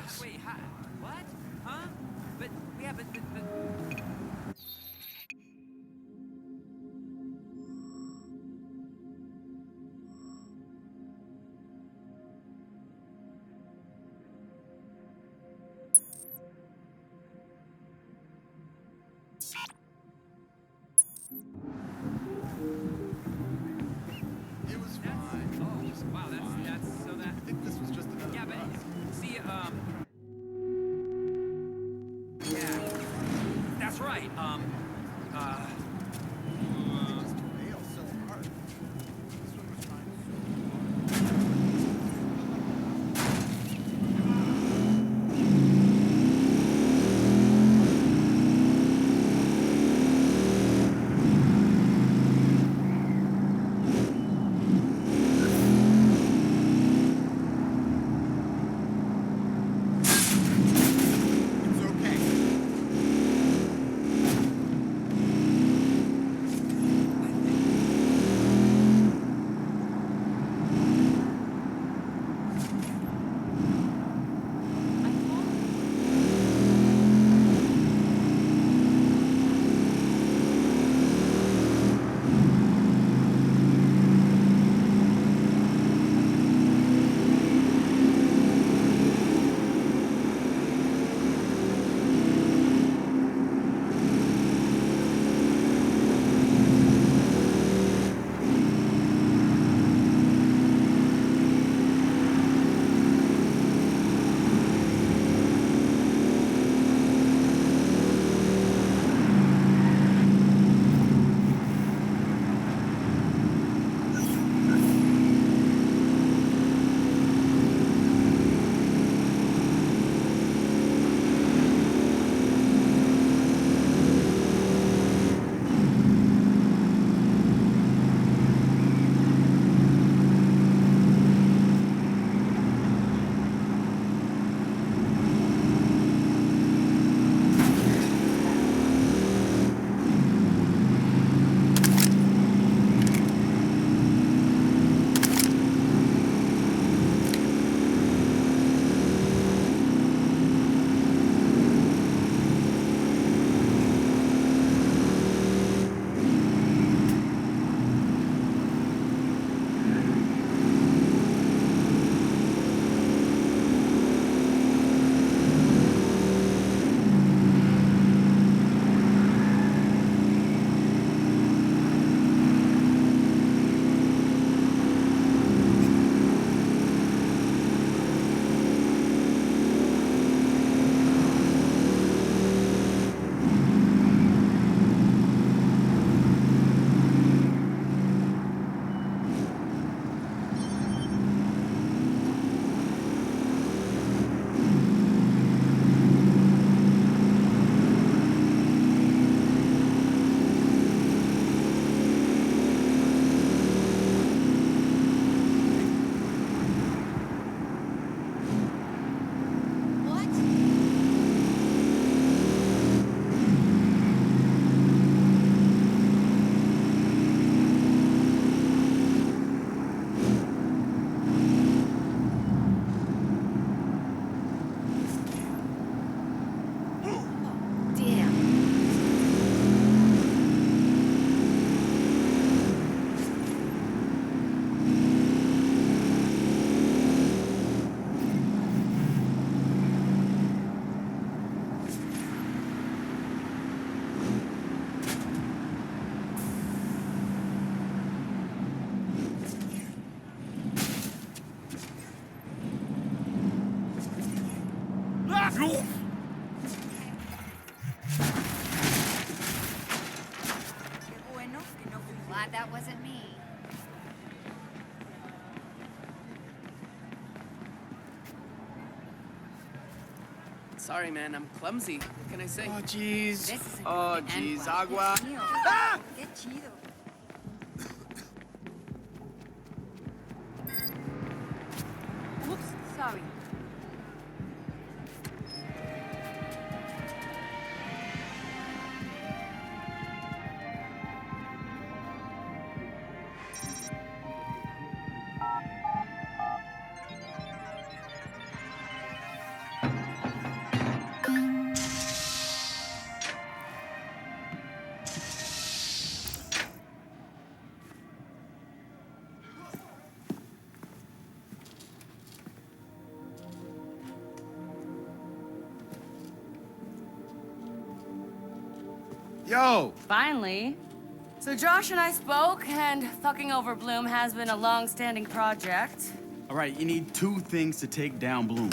this. Wait, what? Huh? But, yeah, but... It was fine. Oh, wow, that's so that... I think this was just another Yeah, but, bug. see, yeah, that's right, It just failed so hard. This one was trying so It's okay. What? Damn. Glad that wasn't me. Sorry, man, I'm clumsy. What can I say? Oh, jeez. This is Oh, jeez. Agua. Ah! Qué chido. Oops, sorry. Yo! Finally. So Josh and I spoke, and fucking over Bloom has been a long-standing project. All right, you need two things to take down Bloom.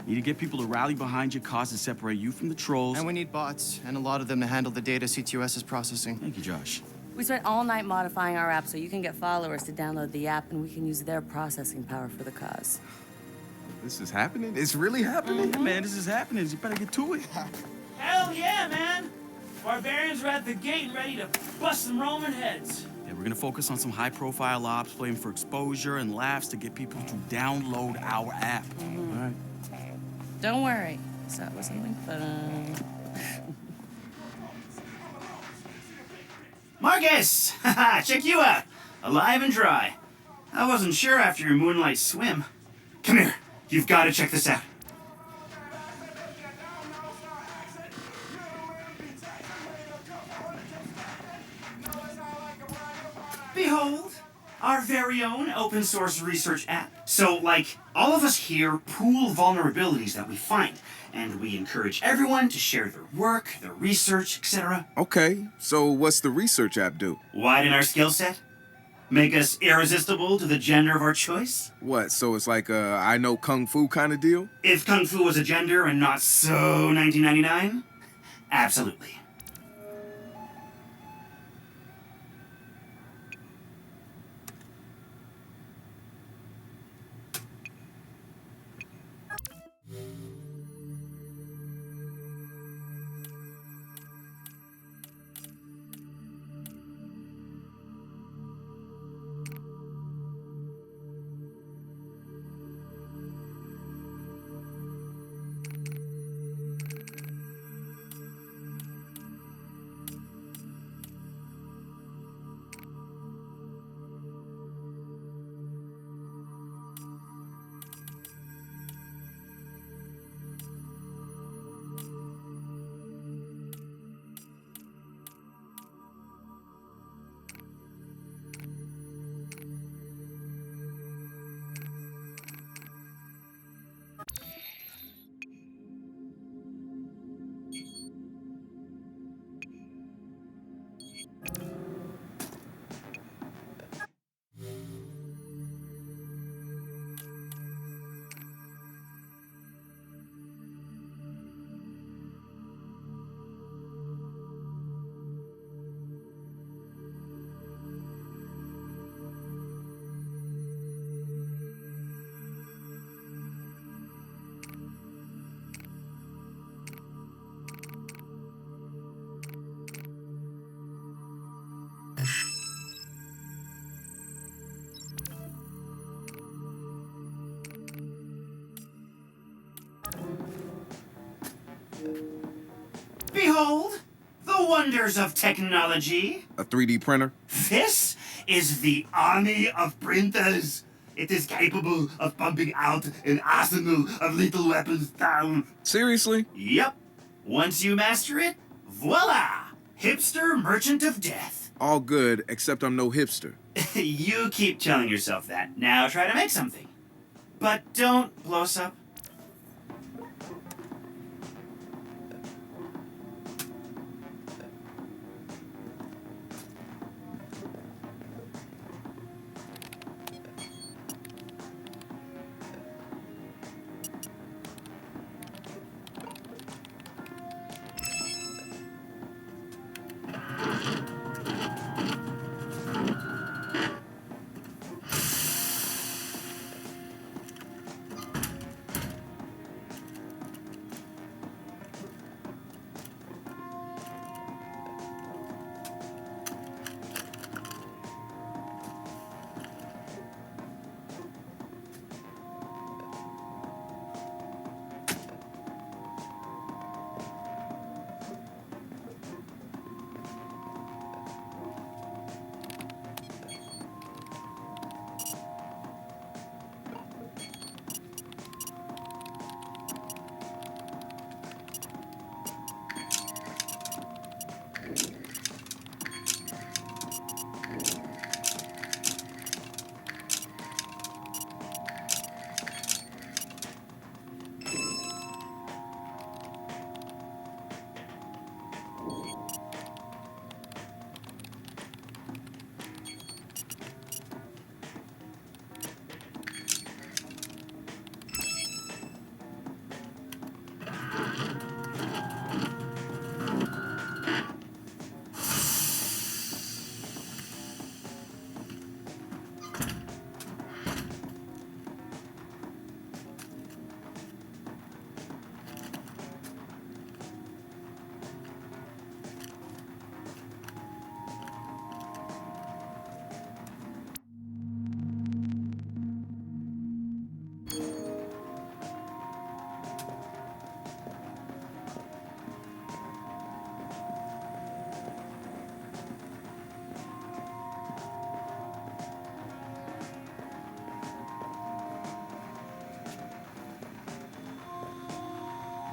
You need to get people to rally behind your cause and separate you from the trolls. And we need bots, and a lot of them to handle the data CTOS is processing. Thank you, Josh. We spent all night modifying our app so you can get followers to download the app, and we can use their processing power for the cause. This is happening? It's really happening? Yeah, man, this is happening. You better get to it. Hell yeah, man! Barbarians are at the gate ready to bust some Roman heads. Yeah, we're gonna focus on some high-profile ops, playing for exposure and laughs to get people to download our app. All right. Don't worry. So it was something fun. Marcus! Haha, check you out. Alive and dry. I wasn't sure after your moonlight swim. Come here. You've got to check this out. Behold, our very own open source research app. So, like, all of us here pool vulnerabilities that we find, and we encourage everyone to share their work, their research, etc. Okay, so what's the research app do? Widen our skill set? Make us irresistible to the gender of our choice? What, so it's like a I know Kung Fu kind of deal? If Kung Fu was a gender and not so 1999? Absolutely. Behold, the wonders of technology. A 3D printer? This is the army of printers. It is capable of pumping out an arsenal of lethal weapons down. Seriously? Yep. Once you master it, voila! Hipster merchant of death. All good, except I'm no hipster. You keep telling yourself that. Now try to make something. But don't blow us up.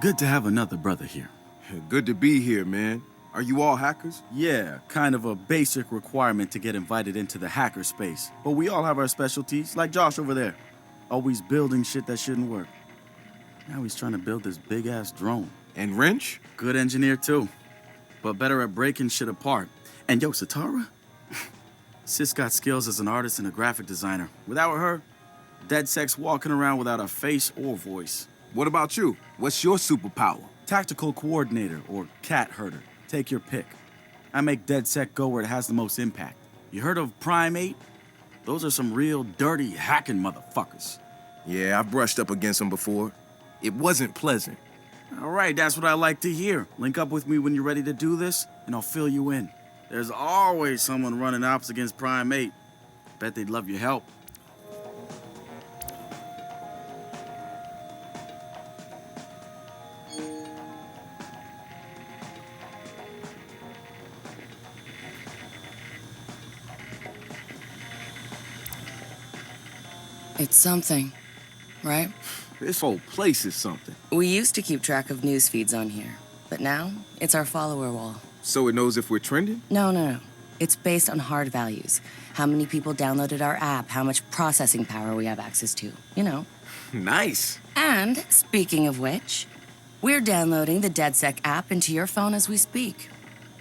Good to have another brother here. Good to be here, man. Are you all hackers? Yeah, kind of a basic requirement to get invited into the hacker space. But we all have our specialties, like Josh over there. Always building shit that shouldn't work. Now he's trying to build this big-ass drone. And Wrench? Good engineer, too. But better at breaking shit apart. And yo, Satara? Sis got skills as an artist and a graphic designer. Without her, DeadSec's walking around without a face or voice. What about you? What's your superpower? Tactical coordinator or cat herder. Take your pick. I make DeadSec go where it has the most impact. You heard of Prime 8? Those are some real dirty hacking motherfuckers. Yeah, I've brushed up against them before. It wasn't pleasant. All right, that's what I like to hear. Link up with me when you're ready to do this, and I'll fill you in. There's always someone running ops against Prime 8. Bet they'd love your help. It's something, right? This whole place is something. We used to keep track of news feeds on here, but now it's our follower wall. So it knows if we're trending? No. It's based on hard values. How many people downloaded our app, how much processing power we have access to, you know. Nice. And speaking of which, we're downloading the DeadSec app into your phone as we speak.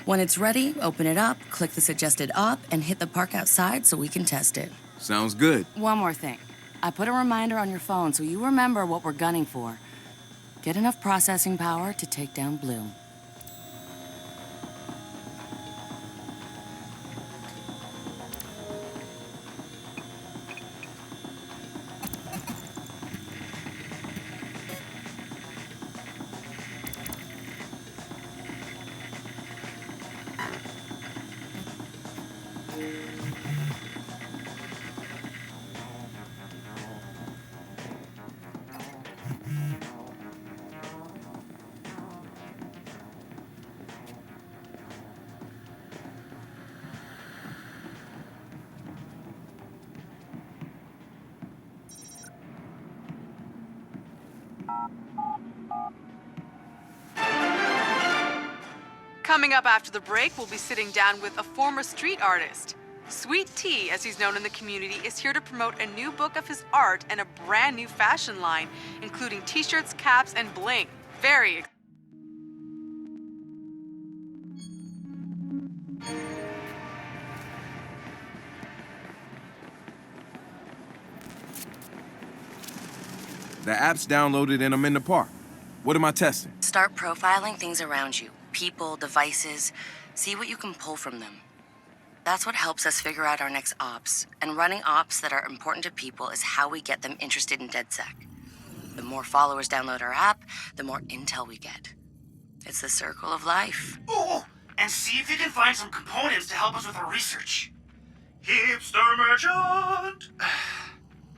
When it's ready, open it up, click the suggested op, and hit the park outside so we can test it. Sounds good. One more thing. I put a reminder on your phone so you remember what we're gunning for. Get enough processing power to take down Bloom. Coming up after the break, we'll be sitting down with a former street artist. Sweet Tea, as he's known in the community, is here to promote a new book of his art and a brand new fashion line, including t-shirts, caps, and bling. Very The app's downloaded and I'm in the park. What am I testing? Start profiling things around you. People, devices. See what you can pull from them. That's what helps us figure out our next ops. And running ops that are important to people is how we get them interested in DeadSec. The more followers download our app, the more intel we get. It's the circle of life. Ooh, and see if you can find some components to help us with our research. Hipster merchant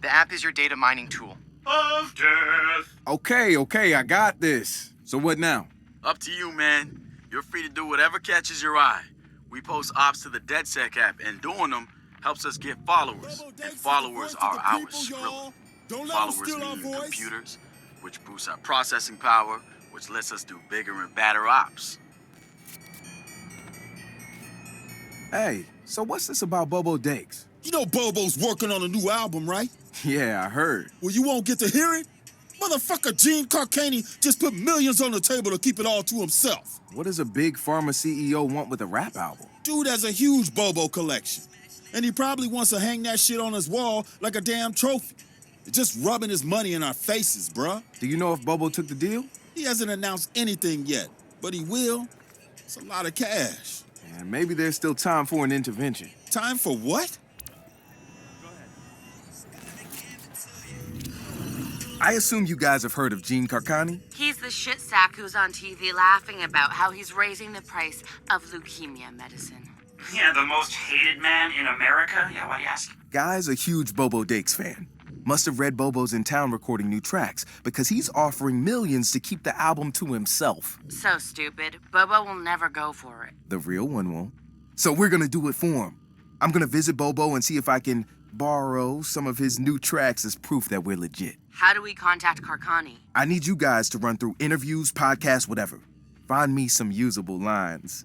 The app is your data mining tool. of death. Okay, I got this. So what now? Up to you, man. You're free to do whatever catches your eye. We post ops to the DeadSec app, and doing them helps us get followers. And followers are our Skrilla. Followers mean computers, which boosts our processing power, which lets us do bigger and badder ops. Hey, so what's this about Bobo Dakes? You know Bobo's working on a new album, right? Yeah, I heard. Well, you won't get to hear it? Motherfucker Gene Carcani just put millions on the table to keep it all to himself. What does a big pharma CEO want with a rap album? Dude has a huge Bobo collection. And he probably wants to hang that shit on his wall like a damn trophy. Just rubbing his money in our faces, bruh. Do you know if Bobo took the deal? He hasn't announced anything yet, but he will. It's a lot of cash. And maybe there's still time for an intervention. Time for what? I assume you guys have heard of Gene Carcani? He's the shit sack who's on TV laughing about how he's raising the price of leukemia medicine. Yeah, the most hated man in America? Yeah, why do you ask? Guy's a huge Bobo Dakes fan. Must have read Bobo's in town recording new tracks because he's offering millions to keep the album to himself. So stupid. Bobo will never go for it. The real one won't. So we're gonna do it for him. I'm gonna visit Bobo and see if I can borrow some of his new tracks as proof that we're legit. How do we contact Karkani? I need you guys to run through interviews, podcasts, whatever. Find me some usable lines.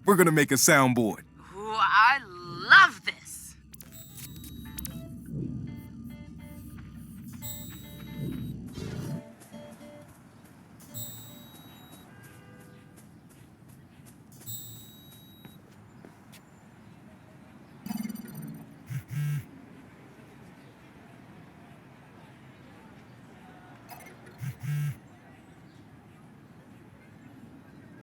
We're gonna make a soundboard. Ooh, I love this.